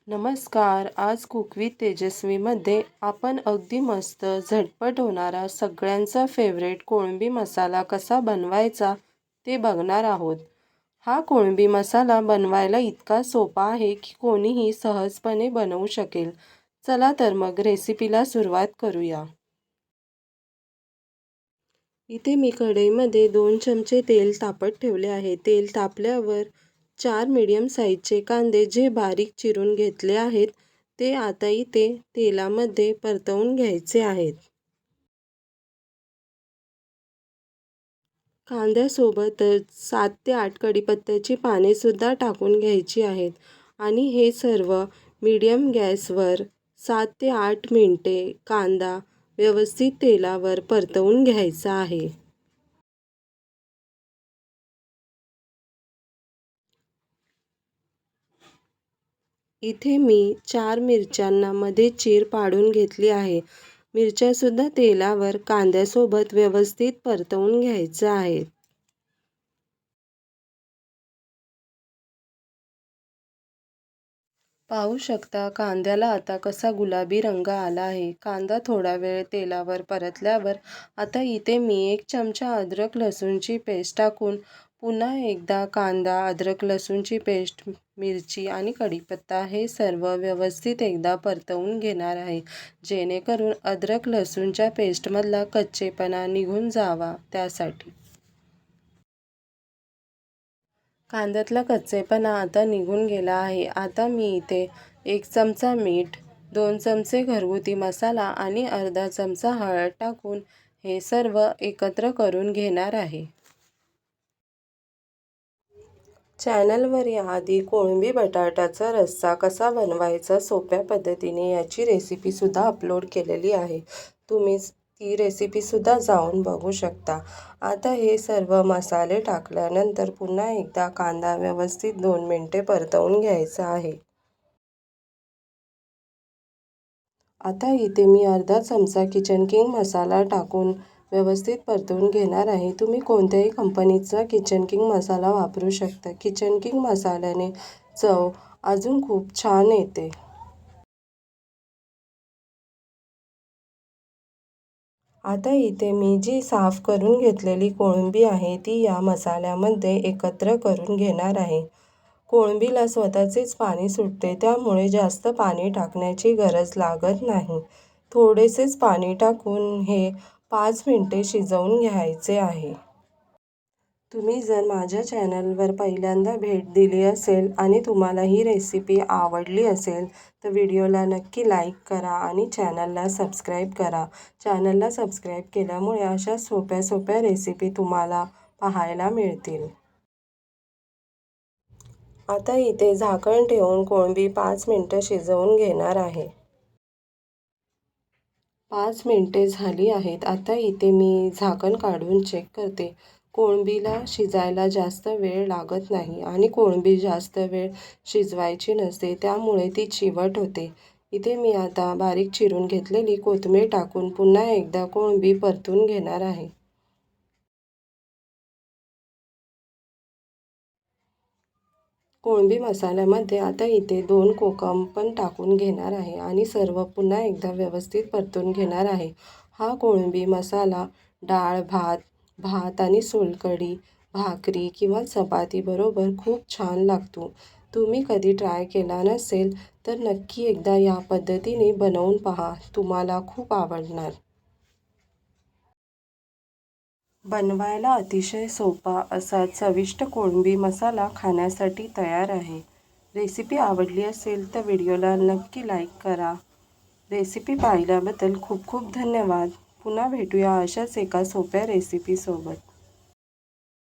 नमस्कार. आज cook with तेजस्वीमध्ये आपण अगदी मस्त झटपट होणारा सगळ्यांचा फेवरेट कोळंबी मसाला कसा बनवायचा ते बघणार आहोत. हा कोळंबी मसाला बनवायला इतका सोपा आहे की कोणीही सहजपणे बनवू शकेल. चला तर मग रेसिपीला सुरुवात करूया. इथे मी कढईमध्ये 2 चमचे तेल तापत ठेवले आहे. तेल तापल्यावर 4 मीडियम साईजचे कांदे जे बारीक चिरून घेतले आहेत ते आता इथे तेलामध्ये परतवून घ्यायचे आहेत. कांद्यासोबतच 7 ते 8 कढीपत्त्याची पाने सुद्धा टाकून घ्यायची आहेत आणि हे सर्व मीडियम गॅसवर 7 ते 8 मिनिटे कांदा व्यवस्थित तेलावर परतवून घ्यायचा आहे. इथे मी 4 मिरच्यांना मध्ये चीर पाडून घेतली आहे. मिरच्यासुद्धा तेलावर कांद्यासोबत व्यवस्थित परतवून घ्यायचं आहे. पाहू शकता कांद्याला आता कसा गुलाबी रंग आला आहे. कांदा थोडा वेळ तेलावर परतल्यावर आता इथे मी 1 चमचा अद्रक लसूणची पेस्ट टाकून पुन्हा एकदा कांदा, अद्रक लसूणची पेस्ट, मिरची आणि कढीपत्ता हे सर्व व्यवस्थित एकदा परतवून घेणार आहे. जेणेकरून अद्रक लसूणच्या पेस्टमधला कच्चेपणा निघून जावा त्यासाठी. कांद्यातला कच्चेपणा आता निघून गेला आहे. आता मी इथे 1 चमचा मीठ, 2 चमचे घरगुती मसाला आणि अर्धा चमचा हळद टाकून हे सर्व एकत्र करून घेणार आहे. चॅनलवर याआधी कोळंबी बटाट्याचा रस्सा कसा बनवायचा सोप्या पद्धतीने याची रेसिपीसुद्धा अपलोड केलेली आहे. तुम्ही ती रेसिपीसुद्धा जाऊन बघू शकता. आता हे सर्व मसाले टाकल्यानंतर पुन्हा एकदा कांदा व्यवस्थित 2 मिनिटे परतवून घ्यायचा आहे. आता इथे मी अर्धा चमचा किचन किंग मसाला टाकून व्यवस्थित परतवून घेणार आहे. तुम्ही कोणत्याही कंपनीचा किचन किंग मसाला वापरू शकता. किचन किंग मसाल्याने चव अजून खूप छान येते. आता इथे मी जी साफ करून घेतलेली कोळंबी आहे ती या मसाल्यामध्ये एकत्र करून घेणार आहे. कोळंबीला स्वतःचेच पाणी सुटते त्यामुळे जास्त पाणी टाकण्याची गरज लागत नाही. थोडेसेच पाणी टाकून हे 5 मिनिटे शिजवून घ्यायचे आहे. तुम्ही जर माझ्या चॅनलवर पहिल्यांदा भेट दिली असेल आणि तुम्हाला ही रेसिपी आवडली असेल तर व्हिडिओला नक्की लाईक करा आणि चॅनलला सबस्क्राईब करा. चॅनलला सबस्क्राईब केल्यामुळे अशा सोप्या सोप्या रेसिपी तुम्हाला पाहायला मिळतील. आता इथे झाकण ठेवून कोळंबी 5 मिनिटं शिजवून घेणार आहे. 5 मिनिटे झाली आहेत. आता इथे मी झाकण काढून चेक करते. कोळंबीला शिजायला जास्त वेळ लागत नाही आणि कोळंबी जास्त वेळ शिजवायची नसते त्यामुळे ती चिवट होते. इथे मी आता बारीक चिरून घेतलेली कोथिंबीर टाकून पुन्हा एकदा कोळंबी परतून घेणार आहे. कोळंबी मसाल्यामध्ये आता इथे 2 कोकम पण टाकून घेणार आहे आणि सर्व पुन्हा एकदा व्यवस्थित परतून घेणार आहे. हा कोळंबी मसाला डाळ, भात आणि सोलकढी, भाकरी किंवा चपातीबरोबर खूप छान लागतो. तुम्ही कधी ट्राय केला नसेल तर नक्की एकदा या पद्धतीने बनवून पहा. तुम्हाला खूप आवडणार. बनवायला अतिशय सोपा असा चविष्ट कोळंबी मसाला खाण्यासाठी तयार आहे. रेसिपी आवडली असेल तर व्हिडिओला नक्की लाईक करा. रेसिपी पाहिल्याबद्दल खूप खूप धन्यवाद. पुन्हा भेटूया अशाच एका सोप्या रेसिपीसोबत.